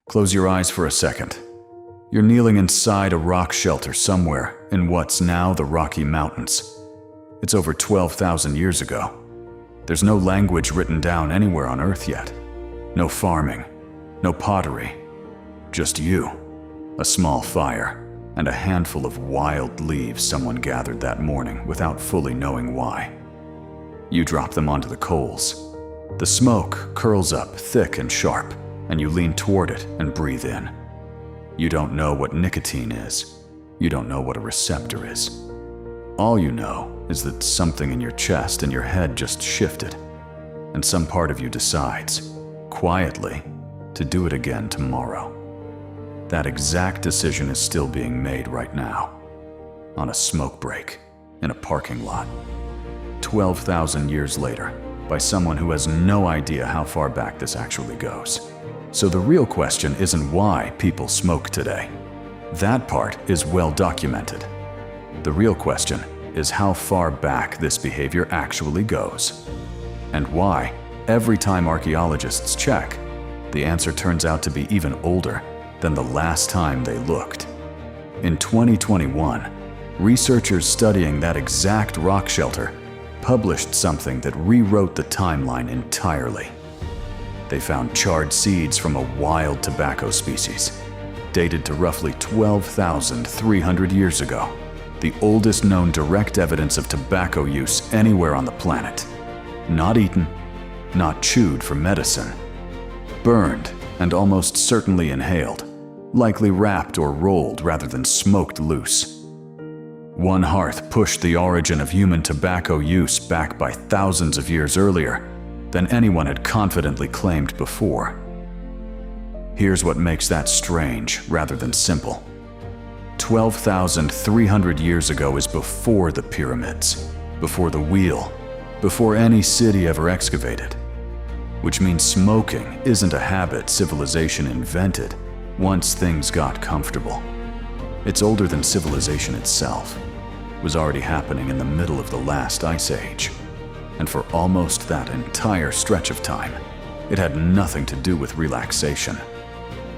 Close your eyes for a second. You're kneeling inside a rock shelter somewhere in what's now the Rocky Mountains. It's over 12,000 years ago. There's no language written down anywhere on Earth yet. No farming, no pottery. Just you, a small fire, and a handful of wild leaves someone gathered that morning without fully knowing why. You drop them onto the coals. The smoke curls up thick and sharp, and you lean toward it and breathe in. You don't know what nicotine is. You don't know what a receptor is. All you know is that something in your chest and your head just shifted, and some part of you decides, quietly, to do it again tomorrow. That exact decision is still being made right now, on a smoke break, in a parking lot, 12,000 years later, by someone who has no idea how far back this actually goes. So the real question isn't why people smoke today. That part is well documented. The real question is how far back this behavior actually goes. And why, every time archaeologists check, the answer turns out to be even older than the last time they looked. In 2021, researchers studying that exact rock shelter published something that rewrote the timeline entirely. They found charred seeds from a wild tobacco species, dated to roughly 12,300 years ago, the oldest known direct evidence of tobacco use anywhere on the planet. Not eaten, not chewed for medicine, burned and almost certainly inhaled, likely wrapped or rolled rather than smoked loose. One hearth pushed the origin of human tobacco use back by thousands of years earlier than anyone had confidently claimed before. Here's what makes that strange rather than simple. 12,300 years ago is before the pyramids, before the wheel, before any city ever excavated. Which means smoking isn't a habit civilization invented once things got comfortable. It's older than civilization itself. It was already happening in the middle of the last ice age. And for almost that entire stretch of time, it had nothing to do with relaxation.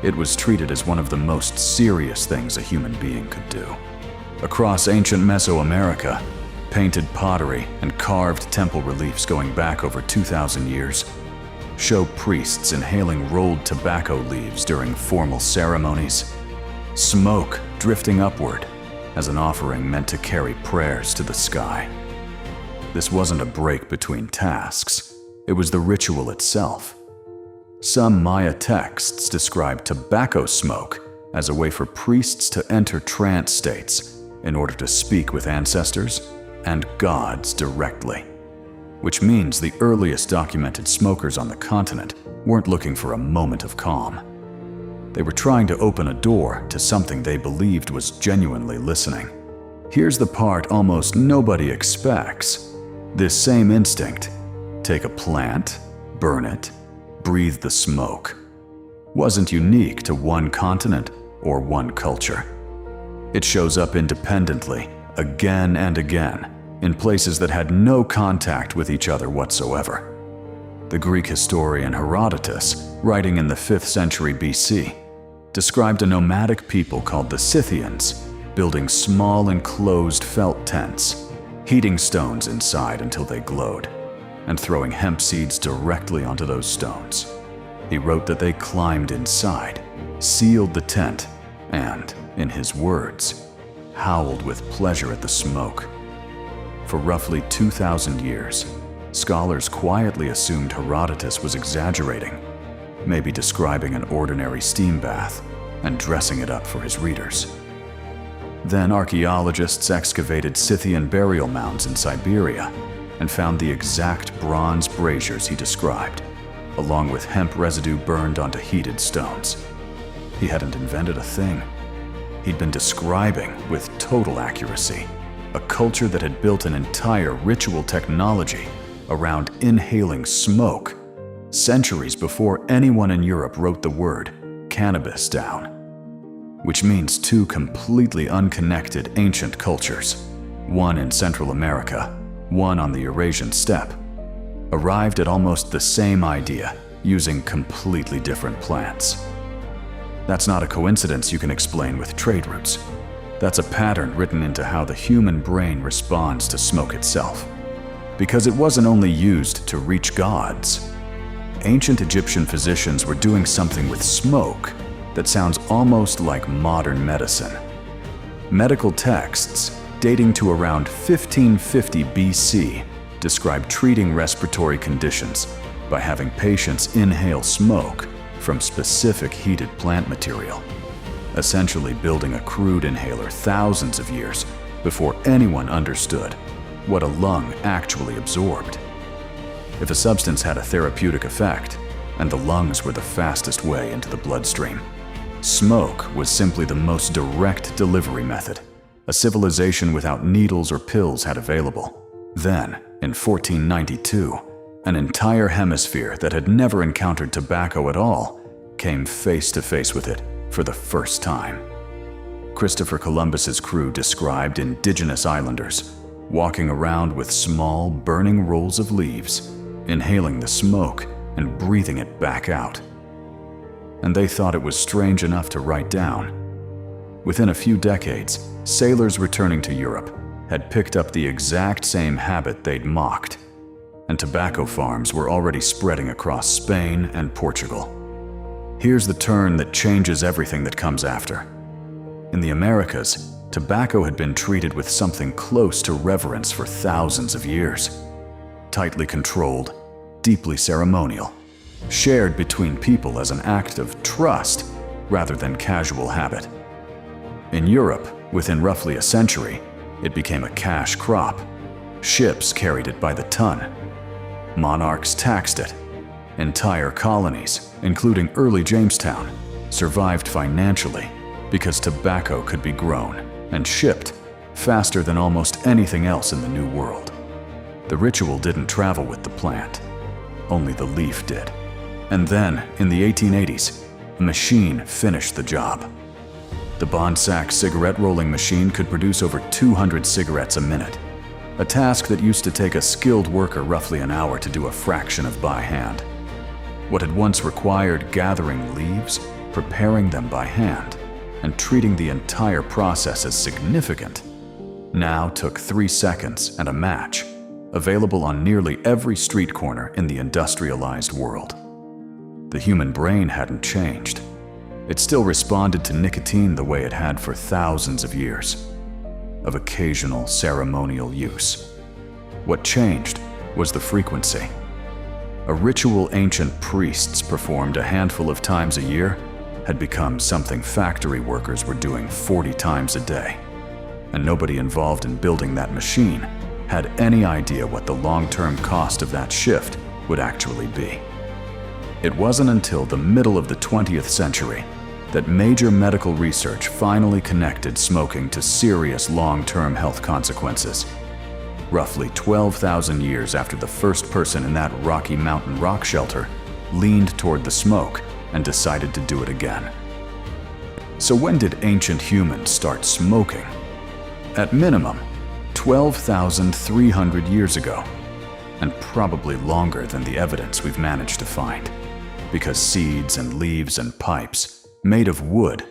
It was treated as one of the most serious things a human being could do. Across ancient Mesoamerica, painted pottery and carved temple reliefs going back over 2,000 years show priests inhaling rolled tobacco leaves during formal ceremonies, smoke drifting upward as an offering meant to carry prayers to the sky. This wasn't a break between tasks, it was the ritual itself. Some Maya texts describe tobacco smoke as a way for priests to enter trance states in order to speak with ancestors and gods directly. Which means the earliest documented smokers on the continent weren't looking for a moment of calm. They were trying to open a door to something they believed was genuinely listening. Here's the part almost nobody expects. This same instinct, take a plant, burn it, breathe the smoke, wasn't unique to one continent or one culture. It shows up independently, again and again, in places that had no contact with each other whatsoever. The Greek historian Herodotus, writing in the 5th century BC, described a nomadic people called the Scythians, building small enclosed felt tents, heating stones inside until they glowed, and throwing hemp seeds directly onto those stones. He wrote that they climbed inside, sealed the tent, and, in his words, howled with pleasure at the smoke. For roughly 2,000 years, scholars quietly assumed Herodotus was exaggerating, maybe describing an ordinary steam bath and dressing it up for his readers. Then archaeologists excavated Scythian burial mounds in Siberia and found the exact bronze braziers he described, along with hemp residue burned onto heated stones. He hadn't invented a thing. He'd been describing, with total accuracy, a culture that had built an entire ritual technology around inhaling smoke, centuries before anyone in Europe wrote the word cannabis down. Which means two completely unconnected ancient cultures, one in Central America, one on the Eurasian steppe, arrived at almost the same idea using completely different plants. That's not a coincidence you can explain with trade routes. That's a pattern written into how the human brain responds to smoke itself. Because it wasn't only used to reach gods. Ancient Egyptian physicians were doing something with smoke that sounds almost like modern medicine. Medical texts dating to around 1550 BC describe treating respiratory conditions by having patients inhale smoke from specific heated plant material, essentially building a crude inhaler thousands of years before anyone understood what a lung actually absorbed. If a substance had a therapeutic effect, and the lungs were the fastest way into the bloodstream, smoke was simply the most direct delivery method a civilization without needles or pills had available. Then, in 1492, an entire hemisphere that had never encountered tobacco at all came face to face with it for the first time. Christopher Columbus's crew described indigenous islanders walking around with small, burning rolls of leaves, inhaling the smoke and breathing it back out. And they thought it was strange enough to write down. Within a few decades, sailors returning to Europe had picked up the exact same habit they'd mocked, and tobacco farms were already spreading across Spain and Portugal. Here's the turn that changes everything that comes after. In the Americas, tobacco had been treated with something close to reverence for thousands of years. Tightly controlled, deeply ceremonial, shared between people as an act of trust rather than casual habit. In Europe, within roughly a century, it became a cash crop. Ships carried it by the ton. Monarchs taxed it. Entire colonies, including early Jamestown, survived financially because tobacco could be grown and shipped faster than almost anything else in the New World. The ritual didn't travel with the plant. Only the leaf did. And then, in the 1880s, a machine finished the job. The Bonsack cigarette rolling machine could produce over 200 cigarettes a minute, a task that used to take a skilled worker roughly an hour to do a fraction of by hand. What had once required gathering leaves, preparing them by hand, and treating the entire process as significant, now took 3 seconds and a match, available on nearly every street corner in the industrialized world. The human brain hadn't changed. It still responded to nicotine the way it had for thousands of years, of occasional ceremonial use. What changed was the frequency. A ritual ancient priests performed a handful of times a year had become something factory workers were doing 40 times a day, and nobody involved in building that machine had any idea what the long-term cost of that shift would actually be. It wasn't until the middle of the 20th century that major medical research finally connected smoking to serious long-term health consequences. Roughly 12,000 years after the first person in that Rocky Mountain rock shelter leaned toward the smoke and decided to do it again. So when did ancient humans start smoking? At minimum, 12,300 years ago, and probably longer than the evidence we've managed to find, because seeds and leaves and pipes made of wood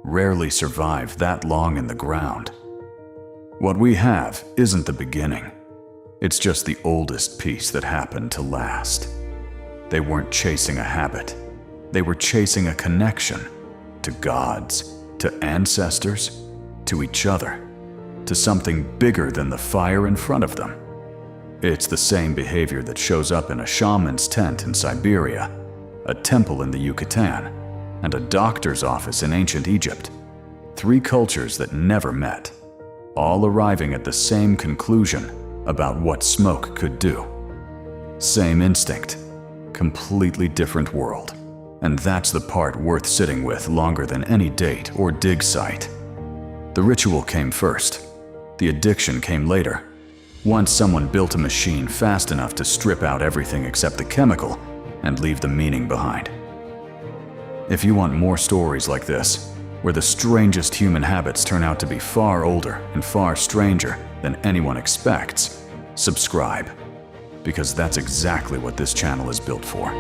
rarely survive that long in the ground. What we have isn't the beginning. It's just the oldest piece that happened to last. They weren't chasing a habit. They were chasing a connection to gods, to ancestors, to each other, to something bigger than the fire in front of them. It's the same behavior that shows up in a shaman's tent in Siberia, a temple in the Yucatan, and a doctor's office in ancient Egypt. 3 cultures that never met, all arriving at the same conclusion about what smoke could do. Same instinct, completely different world. And that's the part worth sitting with longer than any date or dig site. The ritual came first. The addiction came later. Once someone built a machine fast enough to strip out everything except the chemical and leave the meaning behind. If you want more stories like this, where the strangest human habits turn out to be far older and far stranger than anyone expects, subscribe, because that's exactly what this channel is built for.